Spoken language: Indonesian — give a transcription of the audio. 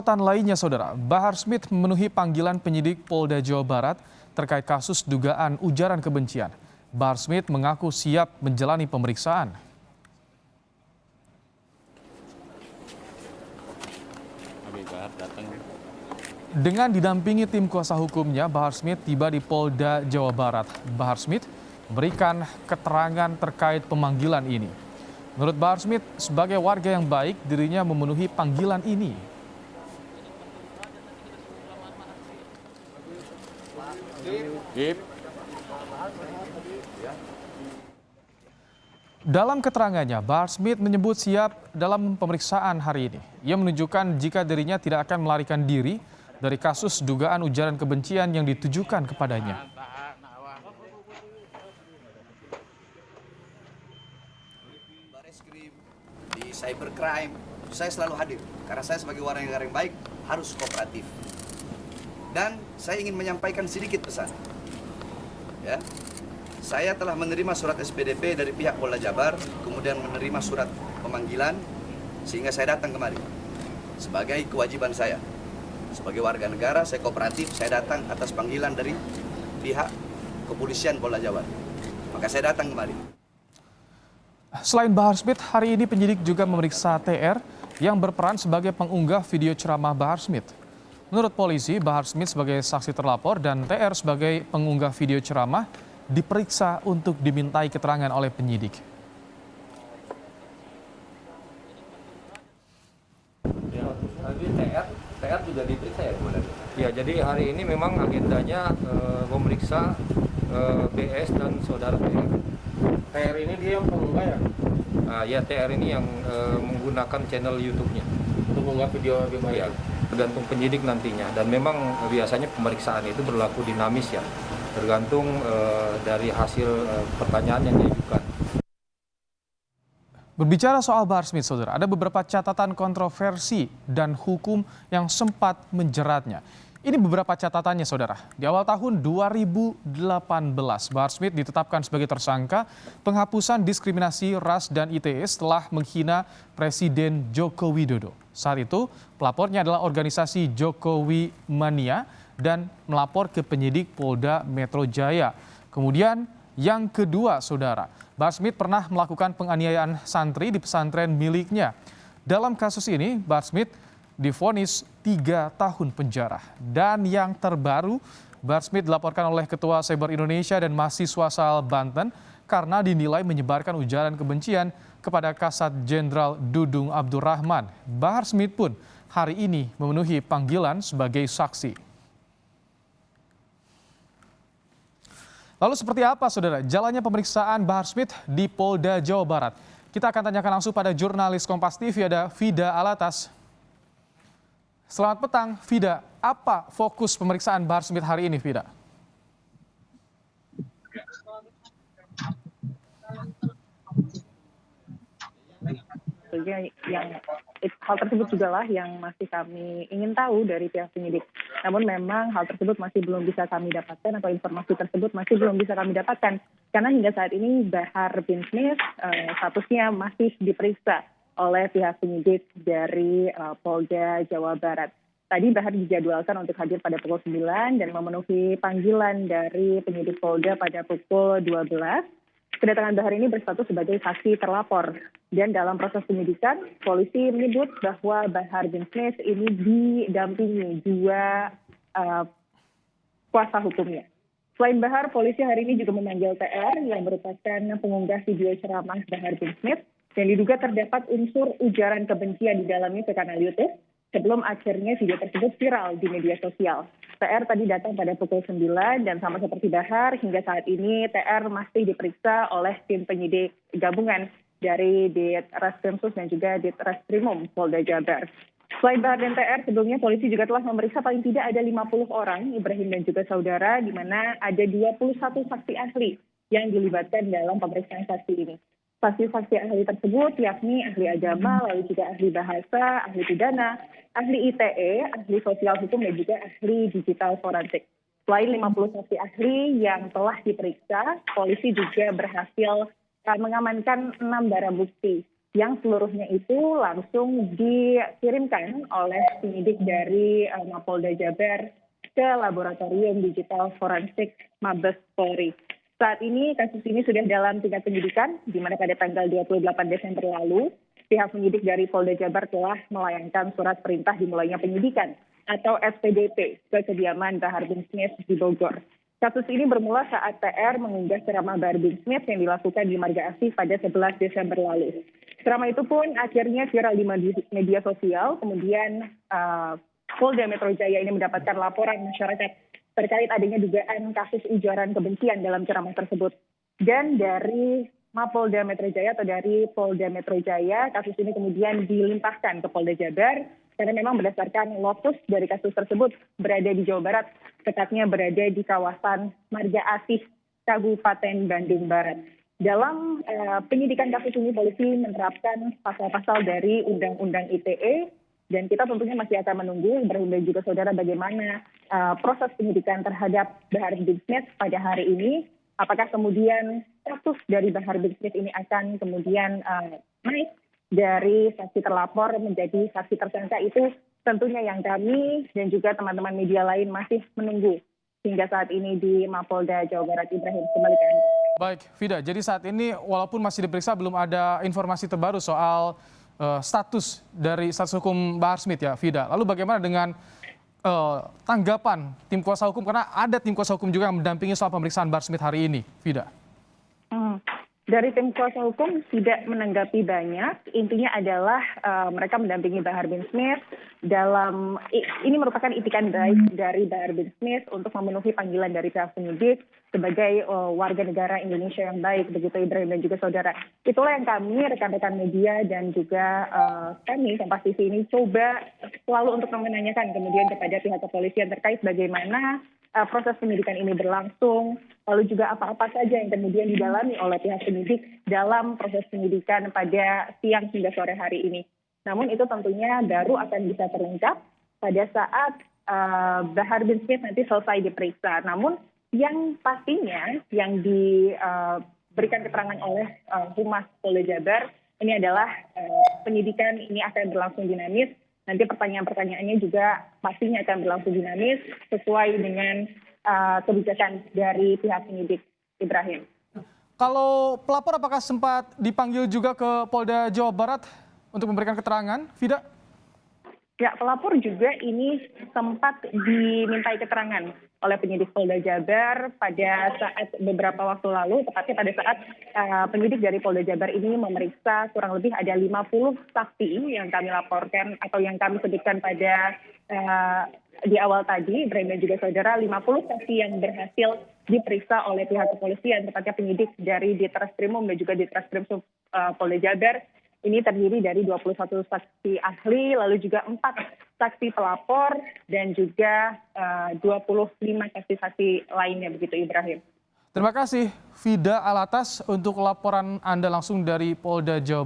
catatan lainnya, Saudara, Bahar Smith memenuhi panggilan penyidik Polda Jawa Barat terkait kasus dugaan ujaran kebencian. Bahar Smith mengaku siap menjalani pemeriksaan. Dengan didampingi tim kuasa hukumnya, Bahar Smith tiba di Polda Jawa Barat. Bahar Smith memberikan keterangan terkait pemanggilan ini. Menurut Bahar Smith, sebagai warga yang baik, dirinya memenuhi panggilan ini. Dalam keterangannya, Bahar Smith menyebut siap dalam pemeriksaan hari ini. Ia menunjukkan jika dirinya tidak akan melarikan diri dari kasus dugaan ujaran kebencian yang ditujukan kepadanya. Di cybercrime, saya selalu hadir karena saya sebagai warga negara yang baik harus kooperatif. Dan saya ingin menyampaikan sedikit pesan. Ya, saya telah menerima surat SPDP dari pihak Polda Jabar, kemudian menerima surat pemanggilan, sehingga saya datang kemari. Sebagai kewajiban saya, sebagai warga negara, saya kooperatif, saya datang atas panggilan dari pihak kepolisian Polda Jabar. Maka saya datang kemari. Selain Bahar Smith, hari ini penyidik juga memeriksa TR yang berperan sebagai pengunggah video ceramah Bahar Smith. Menurut polisi, Bahar Smith sebagai saksi terlapor dan TR sebagai pengunggah video ceramah diperiksa untuk dimintai keterangan oleh penyidik. TR juga diperiksa ya kemudian? Ya, jadi hari ini memang agendanya memeriksa BS dan saudara TR. TR ini dia yang pengunggah ya? Ya, TR ini yang menggunakan channel YouTube-nya. Untuk mengunggah video bagaimana? Ya, tergantung penyidik nantinya. Dan memang biasanya pemeriksaan itu berlaku dinamis ya, tergantung dari hasil pertanyaan yang diajukan. Berbicara soal Bahar Smith, Saudara, ada beberapa catatan kontroversi dan hukum yang sempat menjeratnya. Ini beberapa catatannya, Saudara. Di awal tahun 2018, Bahar Smith ditetapkan sebagai tersangka penghapusan diskriminasi ras dan ITE setelah menghina Presiden Joko Widodo. Saat itu, pelapornya adalah organisasi Jokowi Mania dan melapor ke penyidik Polda Metro Jaya. Kemudian yang kedua, Saudara, Bahar Smith pernah melakukan penganiayaan santri di pesantren miliknya. Dalam kasus ini, Bahar Smith divonis 3 tahun penjara. Dan yang terbaru, Bahar Smith dilaporkan oleh Ketua Cyber Indonesia dan mahasiswa asal Banten karena dinilai menyebarkan ujaran kebencian kepada Kasat Jenderal Dudung Abdurrahman. Bahar Smith pun hari ini memenuhi panggilan sebagai saksi. Lalu seperti apa, Saudara, jalannya pemeriksaan Bahar Smith di Polda Jawa Barat? Kita akan tanyakan langsung pada jurnalis Kompas TV, ada Fida Alatas. Selamat petang, Fida. Apa fokus pemeriksaan Bahar Smith hari ini, Fida? Hal tersebut juga lah yang masih kami ingin tahu dari pihak penyidik. Namun memang hal tersebut masih belum bisa kami dapatkan atau informasi tersebut masih belum bisa kami dapatkan. Karena hingga saat ini Bahar bin Smith statusnya masih diperiksa oleh pihak penyidik dari Polda Jawa Barat. Tadi Bahar dijadwalkan untuk hadir pada pukul 9 dan memenuhi panggilan dari penyidik Polda pada pukul 12. Kedatangan Bahar ini berstatus sebagai saksi terlapor. Dan dalam proses penyidikan, polisi menyebut bahwa Bahar bin Smith ini didampingi dua kuasa hukumnya. Selain Bahar, polisi hari ini juga memanggil TR yang merupakan pengunggah video ceramah Bahar bin Smith yang diduga terdapat unsur ujaran kebencian di dalamnya ke kanal YouTube sebelum akhirnya video tersebut viral di media sosial. TR tadi datang pada pukul 9 dan sama seperti Bahar, hingga saat ini TR masih diperiksa oleh tim penyidik gabungan dari Ditreskrimsus dan juga Ditreskrimum Polda Jabar. Selain Bahar dan TR, sebelumnya polisi juga telah memeriksa paling tidak ada 50 orang, Ibrahim dan juga saudara, di mana ada 21 saksi ahli yang dilibatkan dalam pemeriksaan saksi ini. Saksi-saksi ahli tersebut yakni ahli agama, lalu juga ahli bahasa, ahli pidana, ahli ITE, ahli sosial hukum, dan juga ahli digital forensik. Selain 50 saksi ahli yang telah diperiksa, polisi juga berhasil mengamankan 6 barang bukti. yang seluruhnya itu langsung dikirimkan oleh penyidik dari Mapolda Jabar ke Laboratorium Digital Forensik Mabes Polri. Saat ini kasus ini sudah dalam tingkat penyidikan, di mana pada tanggal 28 Desember lalu, pihak penyidik dari Polda Jabar telah melayangkan surat perintah dimulainya penyidikan atau SPDP ke kediaman Bahar bin Smith di Bogor. Kasus ini bermula saat PR mengunggah ceramah Bahar bin Smith yang dilakukan di Marga Asih pada 11 Desember lalu. Ceramah itu pun akhirnya viral di media sosial, kemudian Polda Metro Jaya ini mendapatkan laporan masyarakat terkait adanya dugaan kasus ujaran kebencian dalam ceramah tersebut. Dan dari Mapolda Metro Jaya atau dari Polda Metro Jaya, kasus ini kemudian dilimpahkan ke Polda Jabar karena memang berdasarkan lokus dari kasus tersebut berada di Jawa Barat, tepatnya berada di kawasan Marga Asih, Kabupaten Bandung Barat. Dalam penyidikan kasus ini, polisi menerapkan pasal-pasal dari Undang-Undang ITE, dan kita tentunya masih akan menunggu, Ibrahim dan juga saudara, bagaimana proses penyidikan terhadap Bahar bin Smith pada hari ini. Apakah kemudian kasus dari Bahar bin Smith ini akan kemudian naik dari saksi terlapor menjadi saksi tersangka, itu tentunya yang kami dan juga teman-teman media lain masih menunggu hingga saat ini di Mapolda Jawa Barat. Ibrahim, kembali ke Anda. Baik, Vida. Jadi saat ini walaupun masih diperiksa belum ada informasi terbaru soal status dari status hukum Bahar Smith ya, Vida. Lalu bagaimana dengan tanggapan tim kuasa hukum, karena ada tim kuasa hukum juga yang mendampingi soal pemeriksaan Bahar Smith hari ini, Vida? Dari tim kuasa hukum tidak menanggapi banyak. Intinya adalah mereka mendampingi Bahar bin Smith dalam ini merupakan itikan baik dari Bahar bin Smith untuk memenuhi panggilan dari pihak penyidik sebagai warga negara Indonesia yang baik, begitu Ibrahim dan juga saudara. Itulah yang kami, rekan-rekan media dan juga kami Kompas TV ini coba selalu untuk menanyakan kemudian kepada pihak kepolisian terkait bagaimana proses penyidikan ini berlangsung, lalu juga apa-apa saja yang kemudian didalami oleh pihak penyidik dalam proses penyidikan pada siang hingga sore hari ini. Namun itu tentunya baru akan bisa terungkap pada saat Bahar bin Smith nanti selesai diperiksa. Namun yang pastinya yang diberikan keterangan oleh Humas Polda Jabar ini adalah penyidikan ini akan berlangsung dinamis. Nanti pertanyaan-pertanyaannya juga pastinya akan berlangsung dinamis sesuai dengan kebijakan dari pihak penyidik, Ibrahim. Kalau pelapor apakah sempat dipanggil juga ke Polda Jawa Barat untuk memberikan keterangan, Vida? Ya, pelapor juga ini sempat dimintai keterangan oleh penyidik Polda Jabar pada saat beberapa waktu lalu, tepatnya pada saat penyidik dari Polda Jabar ini memeriksa kurang lebih ada 50 saksi yang kami laporkan atau yang kami sebutkan pada di awal tadi, Ibrahim dan juga saudara, 50 saksi yang berhasil diperiksa oleh pihak kepolisian, tepatnya penyidik dari Ditreskrimum dan juga Ditreskrim Polda Jabar. Ini terdiri dari 21 saksi ahli, lalu juga 4 saksi pelapor, dan juga 25 saksi-saksi lainnya, begitu Ibrahim. Terima kasih Vida Alatas untuk laporan Anda langsung dari Polda Jawa Barat.